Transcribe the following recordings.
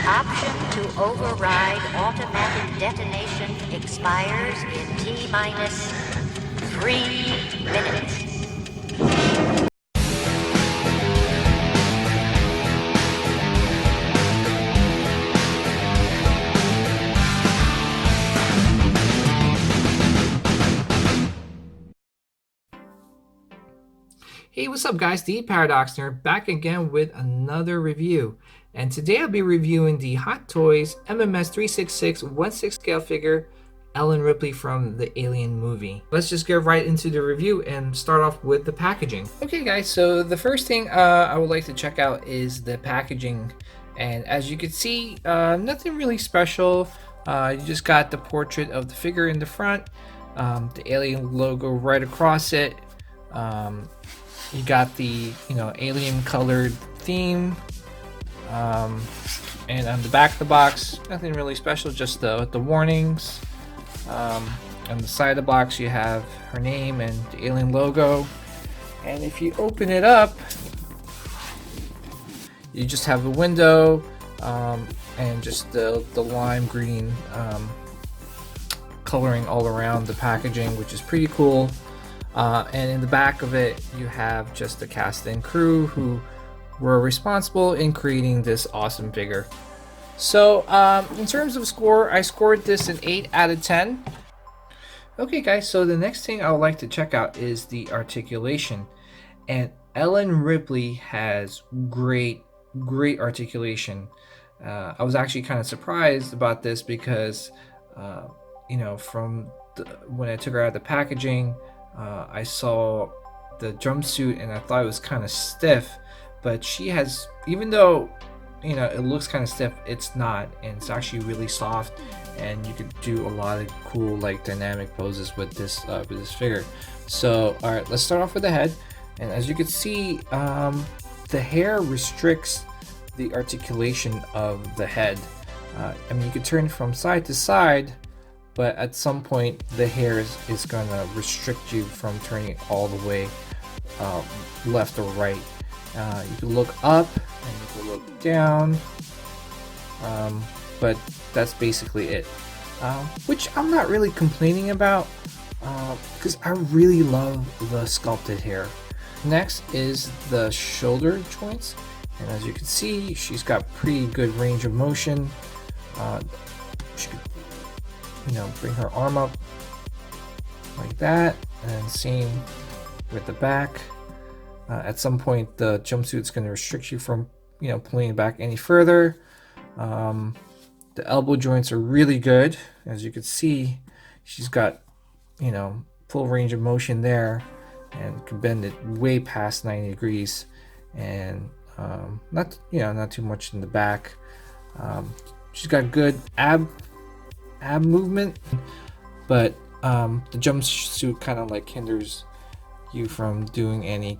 Option to override automatic detonation expires in T-minus 3 minutes. Hey, what's up guys, the Paradox Nerd back again with another review. And today I'll be reviewing the Hot Toys MMS 366 1/6 scale figure Ellen Ripley from the Alien movie. Let's just get right into the review and start off with the packaging. Okay guys, so the first thing I would like to check out is the packaging. And as you can see, nothing really special. You just got the portrait of the figure in the front, the Alien logo right across it. You got the alien colored theme, and on the back of the box, nothing really special, just the warnings. On the side of the box, you have her name and the alien logo. And if you open it up, you just have a window and just the lime green coloring all around the packaging, which is pretty cool. And in the back of it, you have just the cast and crew who were responsible in creating this awesome figure. So in terms of score, I scored this an 8 out of 10. Okay guys, so the next thing I would like to check out is the articulation. And Ellen Ripley has great articulation. I was actually kind of surprised about this because from when I took her out of the packaging, I saw the jumpsuit and I thought it was kind of stiff, but she has, even though it looks kind of stiff, it's not, and it's actually really soft, and you could do a lot of cool dynamic poses with this figure. So all right, let's start off with the head. And as you can see, the hair restricts the articulation of the head. I mean, you could turn from side to side, but at some point the hair is going to restrict you from turning all the way left or right. You can look up and you can look down, but that's basically it, which I'm not really complaining about because I really love the sculpted hair. Next is the shoulder joints, and as you can see, she's got pretty good range of motion. She could bring her arm up like that, and same with the back. At some point the jumpsuit's going to restrict you from pulling it back any further. The elbow joints are really good. As you can see, she's got full range of motion there and can bend it way past 90 degrees, and not too much in the back. She's got good ab movement, but the jumpsuit kind of hinders you from doing any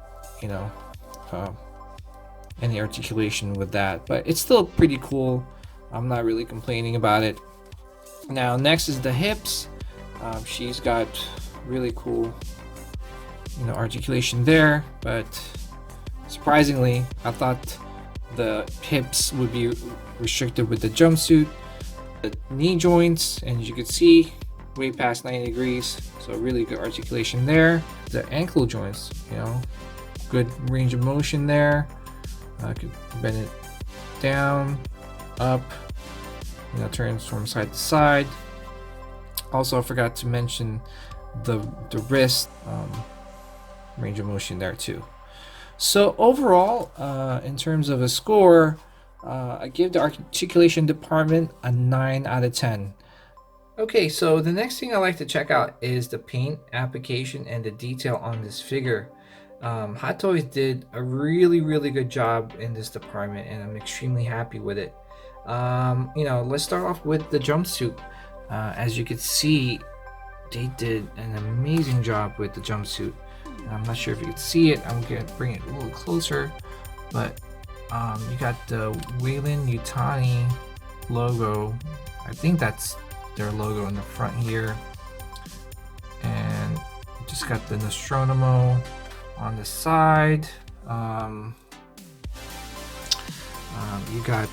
articulation with that, but it's still pretty cool. I'm not really complaining about it. Now next is the hips. She's got really cool articulation there, but surprisingly I thought the hips would be restricted with the jumpsuit. The knee joints, and as you can see, way past 90 degrees, so really good articulation there. The ankle joints, good range of motion there. I could bend it down, up, turns from side to side. Also, I forgot to mention the wrist, range of motion there too. So overall, in terms of a score, I give the articulation department a 9 out of 10. Okay, so the next thing I like to check out is the paint application and the detail on this figure. Hot Toys did a really good job in this department, and I'm extremely happy with it. Let's start off with the jumpsuit. As you can see, they did an amazing job with the jumpsuit. And I'm not sure if you can see it. I'm gonna bring it a little closer, but you got the Weyland Yutani logo. I think that's their logo in the front here, and just got the Nostromo on the side. You got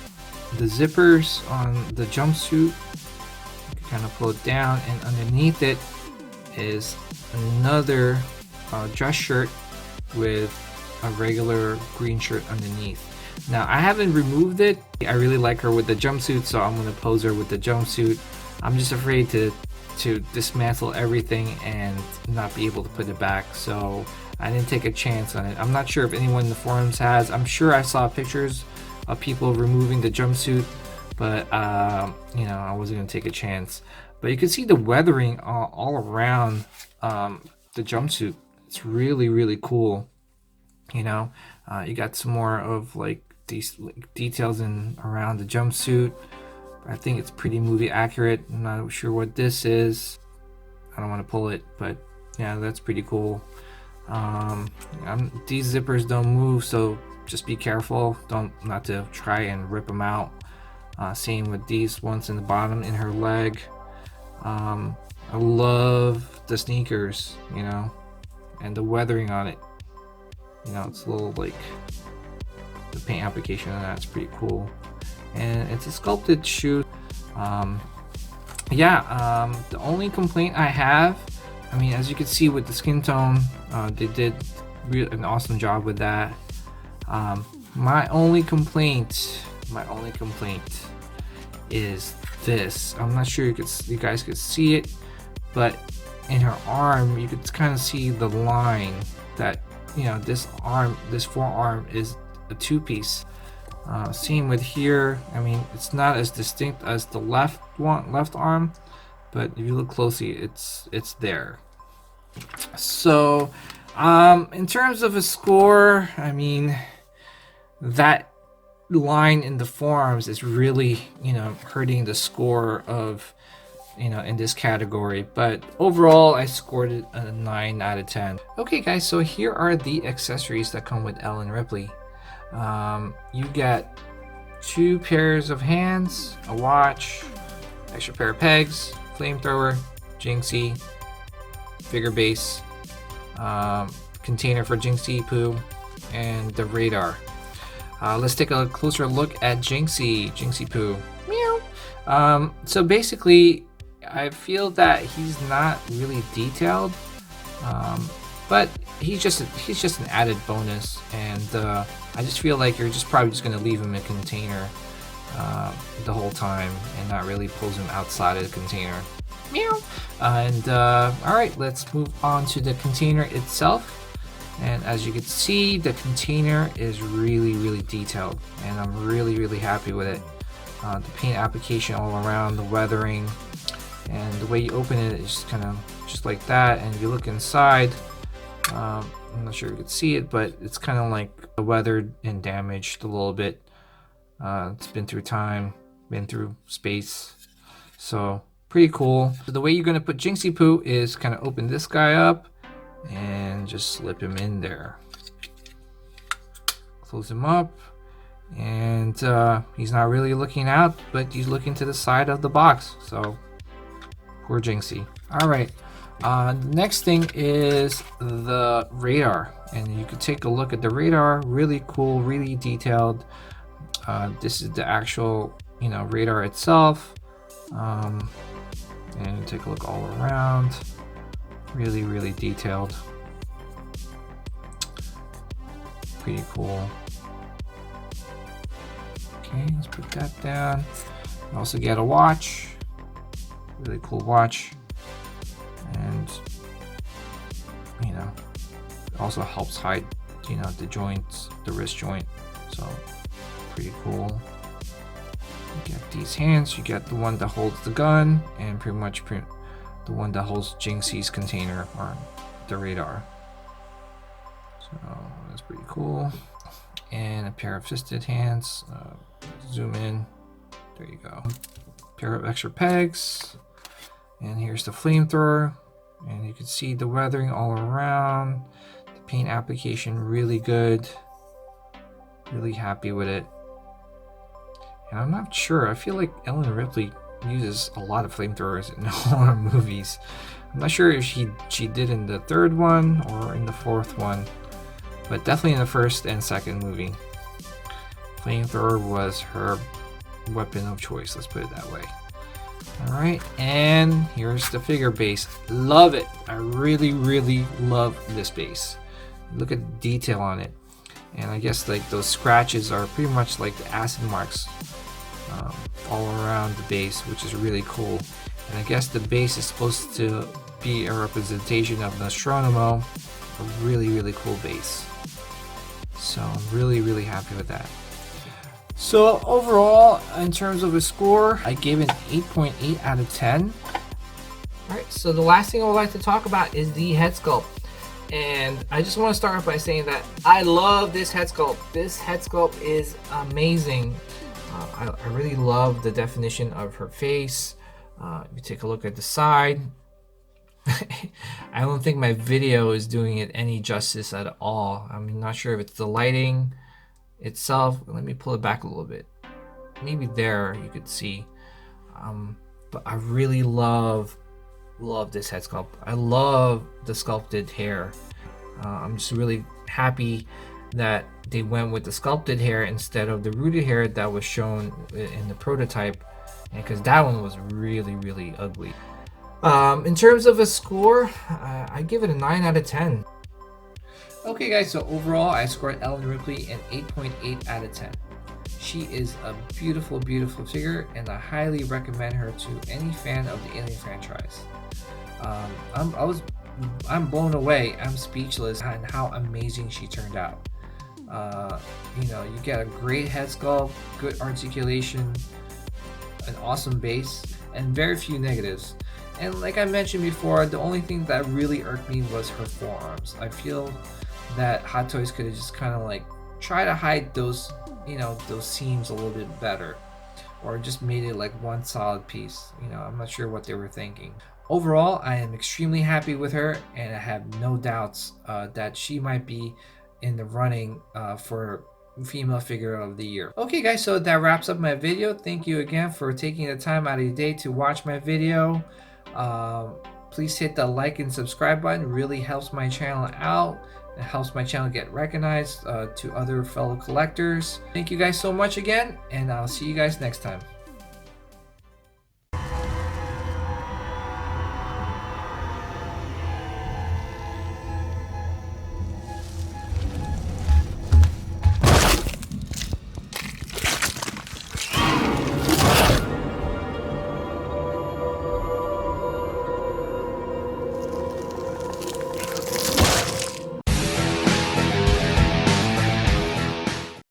the zippers on the jumpsuit. You can kind of pull it down, and underneath it is another dress shirt with a regular green shirt underneath. Now I haven't removed it. I really like her with the jumpsuit, so I'm gonna pose her with the jumpsuit. I'm just afraid to dismantle everything and not be able to put it back, so I didn't take a chance on it. I'm not sure if anyone in the forums has. I'm sure I saw pictures of people removing the jumpsuit, but you know, I wasn't gonna take a chance. But you can see the weathering all around the jumpsuit. It's really, really cool. You know, you got some more of like these details in around the jumpsuit. I think it's pretty movie accurate. I'm not sure what this is. I don't want to pull it, but yeah, that's pretty cool. These zippers don't move, so just be careful. Not to try and rip them out. Same with these ones in the bottom in her leg. I love the sneakers, you know, and the weathering on it. You know, it's a little like the paint application on that's pretty cool, and it's a sculpted shoe. The only complaint I have, I mean, as you can see with the skin tone, they did an awesome job with that. My only complaint is this. I'm not sure you guys could see it, but in her arm, you could kind of see the line that, you know, this forearm is a two-piece. Same with here. I mean, it's not as distinct as the left arm, but if you look closely, it's there. So in terms of a score, I mean, that line in the forearms is really, you know, hurting the score of, you know, in this category. But overall, I scored it a 9 out of 10. Okay guys, so here are the accessories that come with Ellen Ripley. You get 2 pairs of hands, a watch, extra pair of pegs, flamethrower, Jinxie, figure base, container for Jinxie poo, and the radar. Let's take a closer look at Jinxie poo. Meow. So basically, I feel that he's not really detailed, but he's just an added bonus, and I just feel like you're probably just gonna leave him in a container the whole time and not really pose him outside of the container. Meow. All right, let's move on to the container itself. And as you can see, the container is really, really detailed, and I'm really, really happy with it. The paint application all around, the weathering, and the way you open it is kind of just like that. And if you look inside, I'm not sure you can see it, but it's kind of like weathered and damaged a little bit. It's been through time, been through space, so pretty cool. So the way you're going to put Jinxie poo is kind of open this guy up and just slip him in there. Close him up, and he's not really looking out, but he's looking to the side of the box. So poor Jinxie. All right. Next thing is the radar, and you can take a look at the radar. Really cool, really detailed. This is the actual, you know, radar itself, and take a look all around. Really, really detailed. Pretty cool. Okay, let's put that down. You also get a watch. Really cool watch. And, you know, it also helps hide, you know, the joints, the wrist joint. So, pretty cool. You get these hands. You get the one that holds the gun, and pretty much the one that holds Jinxie's container, or the radar. So that's pretty cool. And a pair of fisted hands. Zoom in. There you go. Pair of extra pegs. And here's the flamethrower. And you can see the weathering all around. The paint application really good. Really happy with it. And I'm not sure. I feel like Ellen Ripley uses a lot of flamethrowers in all her movies. I'm not sure if she did in the third one or in the fourth one, but definitely in the first and second movie. Flamethrower was her weapon of choice, let's put it that way. Alright, and here's the figure base. Love it. I really love this base. Look at the detail on it. And I guess like those scratches are pretty much like the acid marks all around the base, which is really cool. And I guess the base is supposed to be a representation of Nostromo. A really cool base. So I'm really happy with that. So overall, in terms of a score, I gave it an 8.8 out of 10. Alright, so the last thing I would like to talk about is the head sculpt. And I just want to start off by saying that I love this head sculpt. This head sculpt is amazing. I really love the definition of her face. If you take a look at the side, I don't think my video is doing it any justice at all. I'm not sure if it's the lighting itself. Let me pull it back a little bit. Maybe there you could see. But I really love this head sculpt. I love the sculpted hair. I'm just really happy that they went with the sculpted hair instead of the rooted hair that was shown in the prototype, because that one was really ugly. In terms of a score, I give it a 9 out of 10. Okay guys, so overall I scored Ellen Ripley an 8.8 out of 10. She is a beautiful figure, and I highly recommend her to any fan of the Alien franchise. I'm blown away. I'm speechless on how amazing she turned out. You know, you get a great head sculpt, good articulation, an awesome base, and very few negatives. And like I mentioned before, the only thing that really irked me was her forearms. I feel that Hot Toys could have just kind of like try to hide those, you know, those seams a little bit better, or just made it like one solid piece. You know, I'm not sure what they were thinking. Overall, I am extremely happy with her, and I have no doubts that she might be in the running for female figure of the year. Okay guys, so that wraps up my video. Thank you again for taking the time out of your day to watch my video. Please hit the like and subscribe button. It really helps my channel out. It helps my channel get recognized to other fellow collectors. Thank you guys so much again, and I'll see you guys next time.